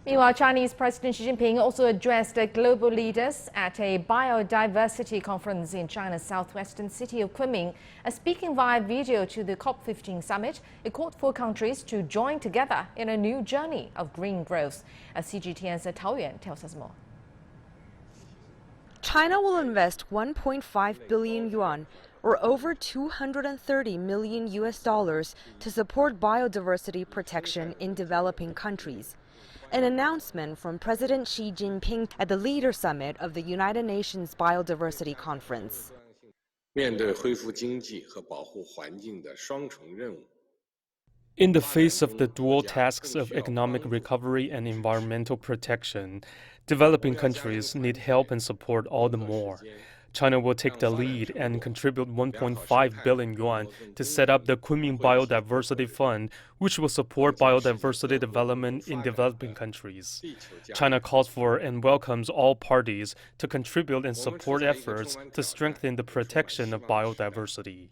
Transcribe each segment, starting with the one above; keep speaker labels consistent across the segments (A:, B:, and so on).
A: Meanwhile, Chinese President Xi Jinping also addressed global leaders at a biodiversity conference in China's southwestern city of Kunming. Speaking via video to the COP15 summit, it called for countries to join together in a new journey of green growth. CGTN's Tao Yuan tells us more.
B: China will invest 1.5 billion yuan, or over 230 million US dollars, to support biodiversity protection in developing countries. An announcement from President Xi Jinping at the Leader Summit of the United Nations Biodiversity Conference.
C: In the face of the dual tasks of economic recovery and environmental protection, developing countries need help and support all the more. China will take the lead and contribute 1.5 billion yuan to set up the Kunming Biodiversity Fund, which will support biodiversity development in developing countries. China calls for and welcomes all parties to contribute and support efforts to strengthen the protection of biodiversity.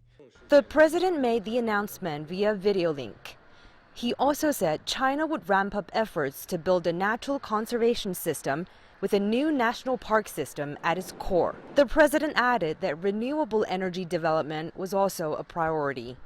B: The president made the announcement via video link. He also said China would ramp up efforts to build a natural conservation system with a new national park system at its core. The president added that renewable energy development was also a priority.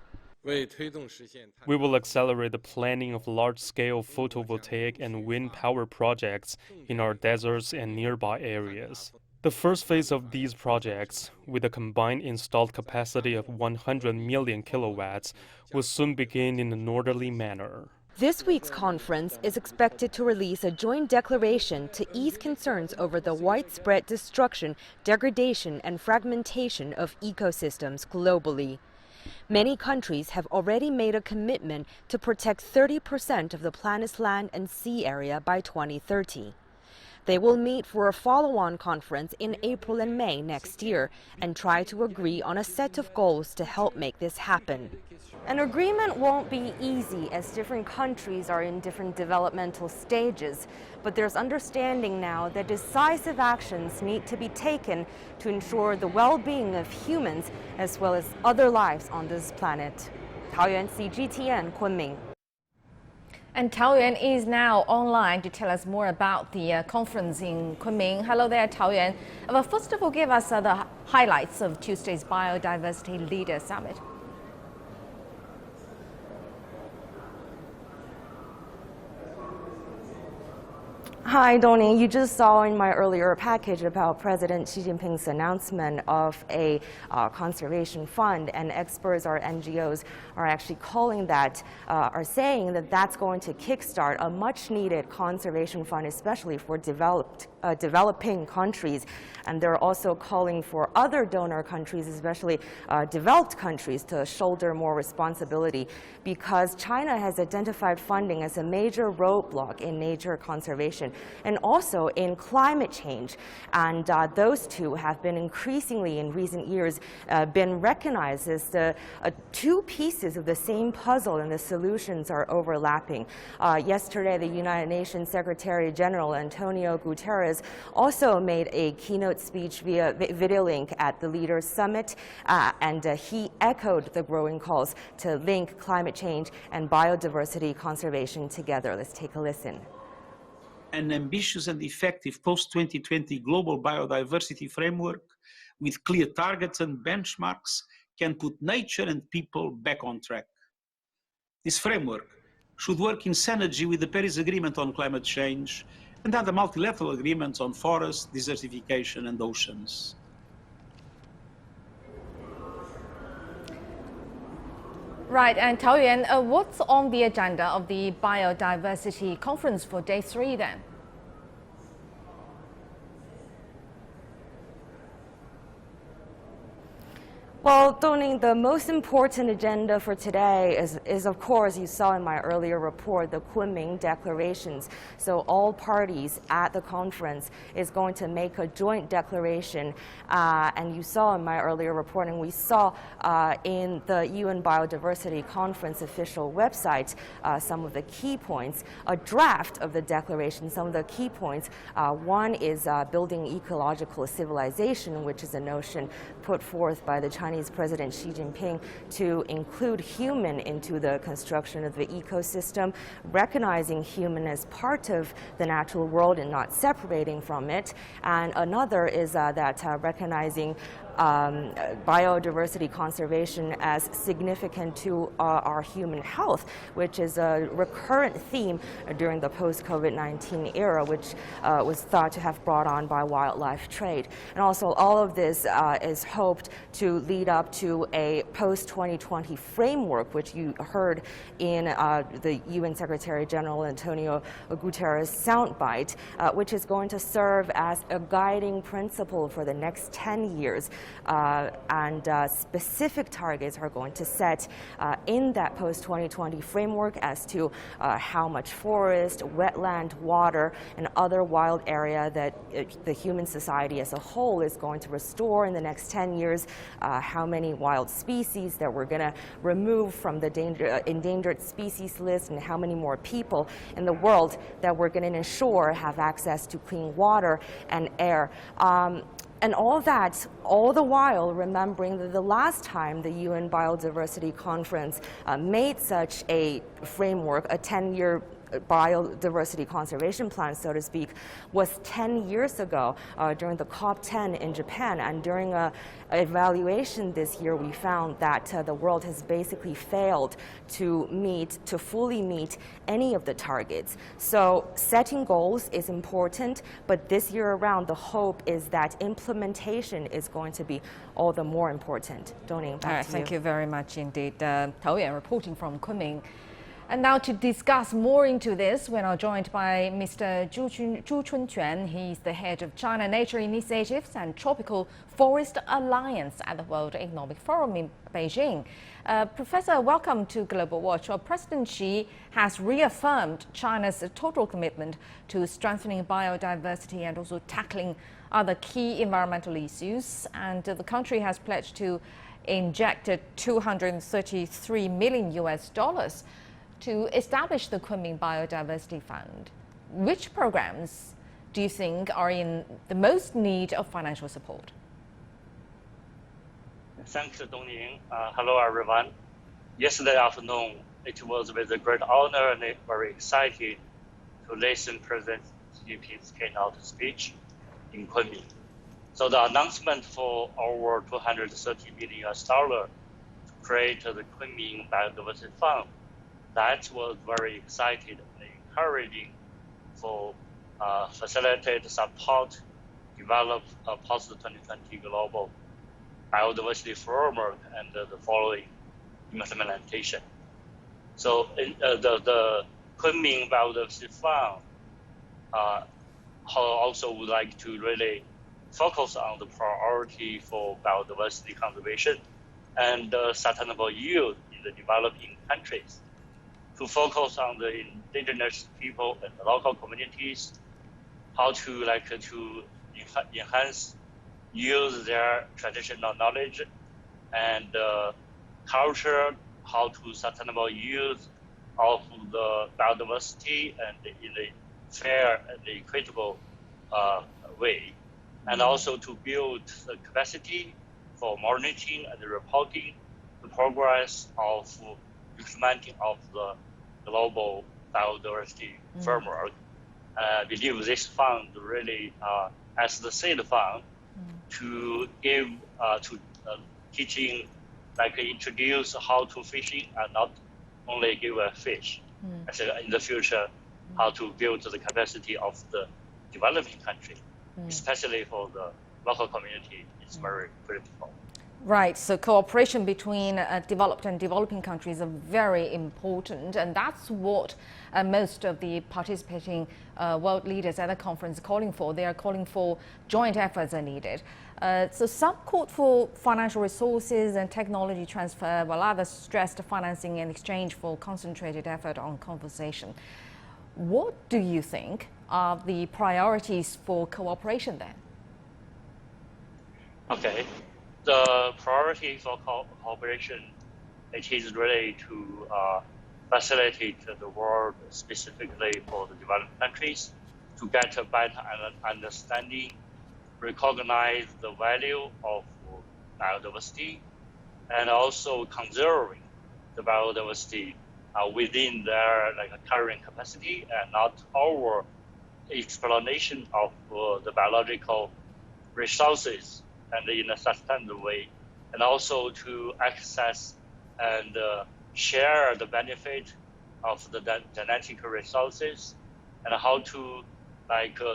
C: We will accelerate the planning of large-scale photovoltaic and wind power projects in our deserts and nearby areas. The first phase of these projects, with a combined installed capacity of 100 million kilowatts, will soon begin in an orderly manner.
B: This week's conference is expected to release a joint declaration to ease concerns over the widespread destruction, degradation, and fragmentation of ecosystems globally. Many countries have already made a commitment to protect 30% of the planet's land and sea area by 2030. They will meet for a follow-on conference in April and May next year and try to agree on a set of goals to help make this happen. An agreement won't be easy as different countries are in different developmental stages, but there's understanding now that decisive actions need to be taken to ensure the well-being of humans as well as other lives on this planet. Tao Yuan, CGTN, Kunming.
A: And Tao Yuan is now online to tell us more about the conference in Kunming. Hello there, Tao Yuan. Well, first of all, give us the highlights of Tuesday's Biodiversity Leader Summit.
B: Hi, Doni. You just saw in my earlier package about President Xi Jinping's announcement of a conservation fund, and experts or NGOs are actually calling that, are saying that that's going to kickstart a much-needed conservation fund, especially for developing countries. And they're also calling for other donor countries, especially developed countries, to shoulder more responsibility, because China has identified funding as a major roadblock in nature conservation and also in climate change. And those two have been increasingly in recent years been recognized as the two pieces of the same puzzle, and the solutions are overlapping. Yesterday, the United Nations Secretary General Antonio Guterres also made a keynote speech via video link at the Leaders Summit, and he echoed the growing calls to link climate change and biodiversity conservation together. Let's take a listen.
D: An ambitious and effective post-2020 global biodiversity framework with clear targets and benchmarks can put nature and people back on track. This framework should work in synergy with the Paris Agreement on climate change and other multilateral agreements on forests, desertification, and oceans.
A: Right, and Tao Yuan, what's on the agenda of the Biodiversity Conference for Day 3 then?
B: Well, Dong, the most important agenda for today is, of course, you saw in my earlier report, the Kunming declarations. So all parties at the conference is going to make a joint declaration. And you saw in my earlier reporting, we saw in the UN Biodiversity Conference official website some of the key points, a draft of the declaration, some of the key points. One is building ecological civilization, which is a notion put forth by the Chinese Chinese President Xi Jinping to include human into the construction of the ecosystem, recognizing human as part of the natural world and not separating from it. And another is that recognizing biodiversity conservation as significant to our human health, which is a recurrent theme during the post-COVID-19 era, which was thought to have brought on by wildlife trade. And also all of this is hoped to lead up to a post-2020 framework, which you heard in the UN Secretary General Antonio Guterres' soundbite, which is going to serve as a guiding principle for the next 10 years. And specific targets are going to set in that post-2020 framework as to how much forest, wetland, water, and other wild area that the human society as a whole is going to restore in the next 10 years, how many wild species that we're going to remove from the endangered species list, and how many more people in the world that we're going to ensure have access to clean water and air. And all that, all the while remembering that the last time the UN Biodiversity Conference made such a framework, a 10-year biodiversity conservation plan, so to speak, was 10 years ago during the COP10 in Japan. And during an evaluation this year, we found that the world has basically failed to fully meet any of the targets. So setting goals is important, but this year around, the hope is that implementation is going to be all the more important. Doning, back to you.
A: Thank you very much indeed. Tao Yan reporting from Kunming. And now to discuss more into this, we're now joined by Mr. Zhu Chunquan. He's the head of China Nature Initiatives and Tropical Forest Alliance at the World Economic Forum in Beijing. Professor, welcome to Global Watch. Well, President Xi has reaffirmed China's total commitment to strengthening biodiversity and also tackling other key environmental issues. And the country has pledged to inject $233 million to establish the Kunming Biodiversity Fund. Which programs do you think are in the most need of financial support?
E: Thanks, Dongning. Hello, everyone. Yesterday afternoon, it was with a great honor and very excited to listen to President Xi Jinping's keynote speech in Kunming. So the announcement for over $230 million to create the Kunming Biodiversity Fund, that was very exciting and encouraging for facilitate, support, develop a post-2020 global biodiversity framework and the following implementation. So the Kunming Biodiversity Fund also would like to really focus on the priority for biodiversity conservation and sustainable use in the developing countries, to focus on the indigenous people and the local communities, how to enhance, use their traditional knowledge and culture, how to sustainable use of the biodiversity and in a fair and equitable way, and also to build the capacity for monitoring and reporting the progress of implementing of the global biodiversity framework. I believe this fund really, as the seed fund, to give to teaching, introduce how to fishing and not only give a fish. I said in the future, how to build the capacity of the developing country, especially for the local community, is very critical.
A: Right, so cooperation between developed and developing countries are very important, and that's what most of the participating world leaders at the conference are calling for. They are calling for joint efforts are needed. So some called for financial resources and technology transfer, while others stressed financing in exchange for concentrated effort on conservation. What do you think are the priorities for cooperation then?
E: Okay. The priority for cooperation, it is really to facilitate the world, specifically for the developed countries, to get a better understanding, recognize the value of biodiversity, and also conserving the biodiversity within their current capacity and not over exploitation of the biological resources and in a sustainable way, and also to access and share the benefit of the genetic resources, and how to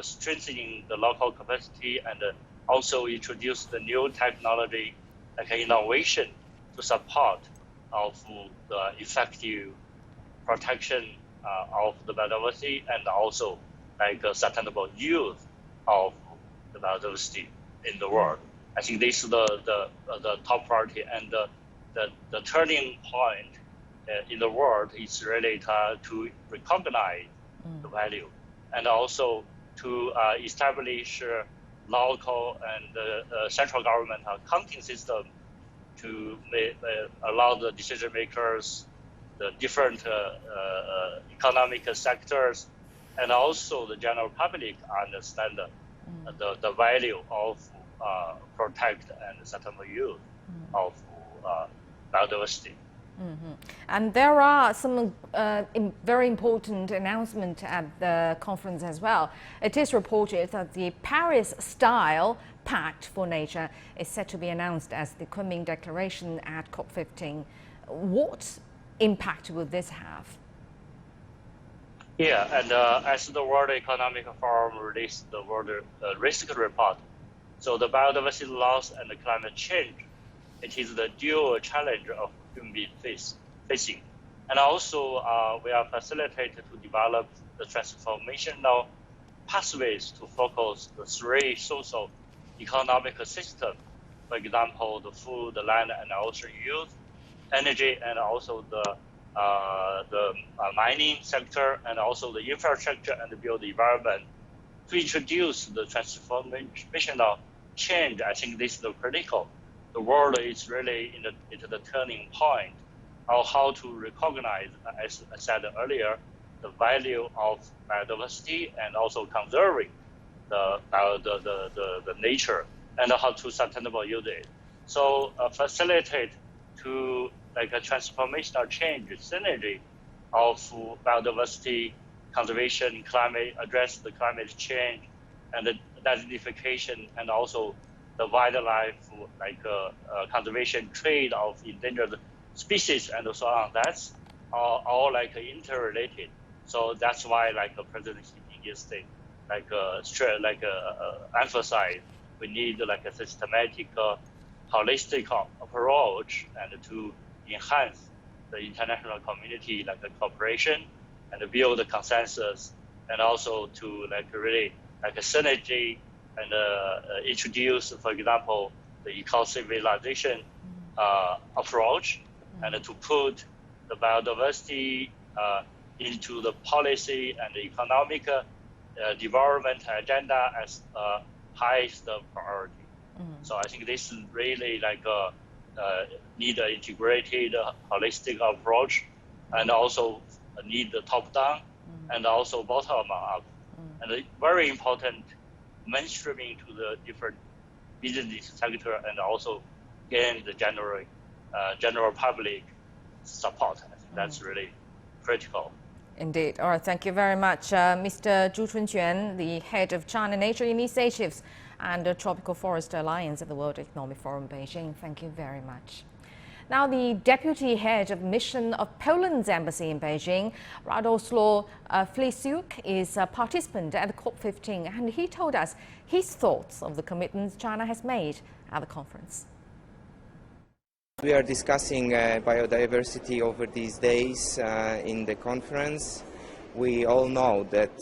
E: strengthening the local capacity and also introduce the new technology innovation to support of the effective protection of the biodiversity and also sustainable use of the biodiversity in the world. I think this is the top priority, and the turning point in the world is really to recognize the value and also to establish local and central government accounting system to allow the decision makers, the different economic sectors, and also the general public understand the value of protect and sustainable use of biodiversity.
A: And there are some very important announcements at the conference as well. It is reported that the Paris-style Pact for Nature is set to be announced as the Kunming Declaration at COP15. What impact will this have?
E: Yeah, and as the World Economic Forum released the World Risk Report, so the biodiversity loss and the climate change, it is the dual challenge of human beings facing. And also we are facilitated to develop the transformational pathways to focus the three social economic systems. For example, the food, the land, and ocean use, energy, and also the mining sector, and also the infrastructure and the built environment. To introduce the transformational change, I think this is the critical. The world is really into the turning point of how to recognize, as I said earlier, the value of biodiversity and also conserving the nature and how to sustainable use it. So facilitate to a transformational change synergy of biodiversity conservation, climate, address the climate change and the desertification, and also the wildlife conservation, trade of endangered species, and so on. That's all interrelated. So that's why President Xi Jinping emphasize we need a systematic, holistic approach and to enhance the international community cooperation and build a consensus, and also to really a synergy and introduce, for example, the eco-civilization approach, and to put the biodiversity into the policy and the economic development agenda as highest priority. So I think this is really need an integrated, holistic approach, and also need the top-down and also bottom-up. And very important, mainstreaming to the different business sector and also gain the general public support. I think that's really critical.
A: Indeed. All right, thank you very much, Mr. Zhu Chunquan, the head of China Nature Initiatives and the Tropical Forest Alliance at the World Economic Forum, Beijing. Thank you very much. Now, the deputy head of mission of Poland's embassy in Beijing, Radoslaw Flesiuk, is a participant at the COP15, and he told us his thoughts of the commitments China has made at the conference.
F: We are discussing biodiversity over these days in the conference. We all know that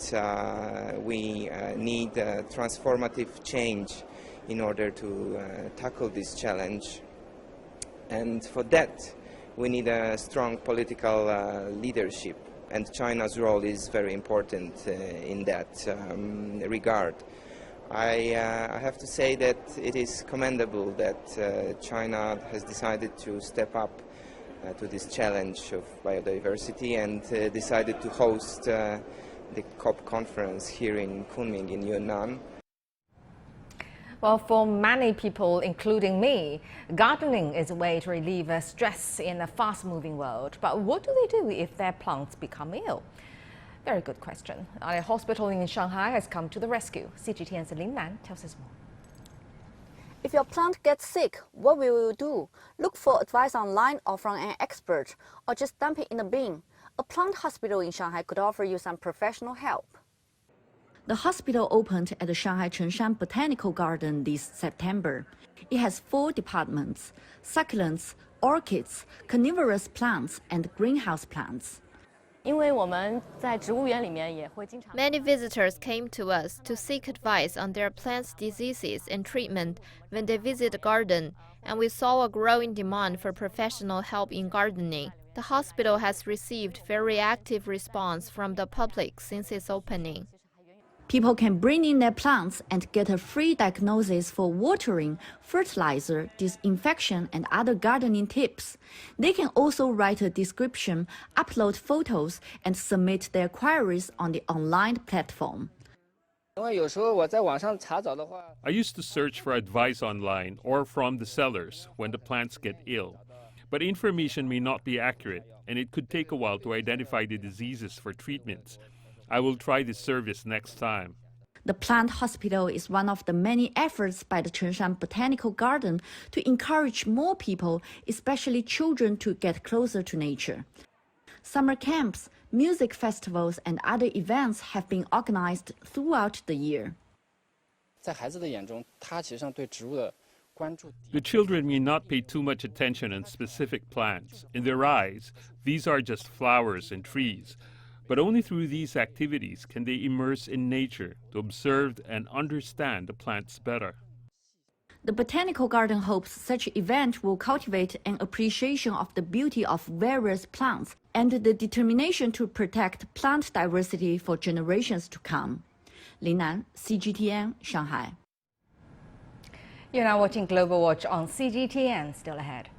F: we need a transformative change in order to tackle this challenge. And for that, we need a strong political leadership, and China's role is very important in that regard. I have to say that it is commendable that China has decided to step up to this challenge of biodiversity and decided to host the COP conference here in Kunming in Yunnan.
A: Well, for many people, including me, gardening is a way to relieve stress in a fast-moving world. But what do they do if their plants become ill? Very good question. A hospital in Shanghai has come to the rescue. CGTN's Lin Nan tells us more.
G: If your plant gets sick, what will you do? Look for advice online or from an expert, or just dump it in a bin. A plant hospital in Shanghai could offer you some professional help. The hospital opened at the Shanghai Chengshan Botanical Garden this September. It has 4 departments: succulents, orchids, carnivorous plants, and greenhouse plants.
H: Many visitors came to us to seek advice on their plants' diseases and treatment when they visit the garden, and we saw a growing demand for professional help in gardening. The hospital has received very active response from the public since its opening.
G: People can bring in their plants and get a free diagnosis for watering, fertilizer, disinfection, and other gardening tips. They can also write a description, upload photos, and submit their queries on the online platform.
I: I used to search for advice online or from the sellers when the plants get ill. But information may not be accurate, and it could take a while to identify the diseases for treatments. I will try this service next time.
G: The plant hospital is one of the many efforts by the Chengshan Botanical Garden to encourage more people, especially children, to get closer to nature. Summer camps, music festivals, and other events have been organized throughout the year.
I: The children may not pay too much attention on specific plants. In their eyes, these are just flowers and trees. But only through these activities can they immerse in nature to observe and understand the plants better.
G: The Botanical Garden hopes such event will cultivate an appreciation of the beauty of various plants and the determination to protect plant diversity for generations to come. Lin Nan, CGTN, Shanghai.
A: You're now watching Global Watch on CGTN. Still ahead.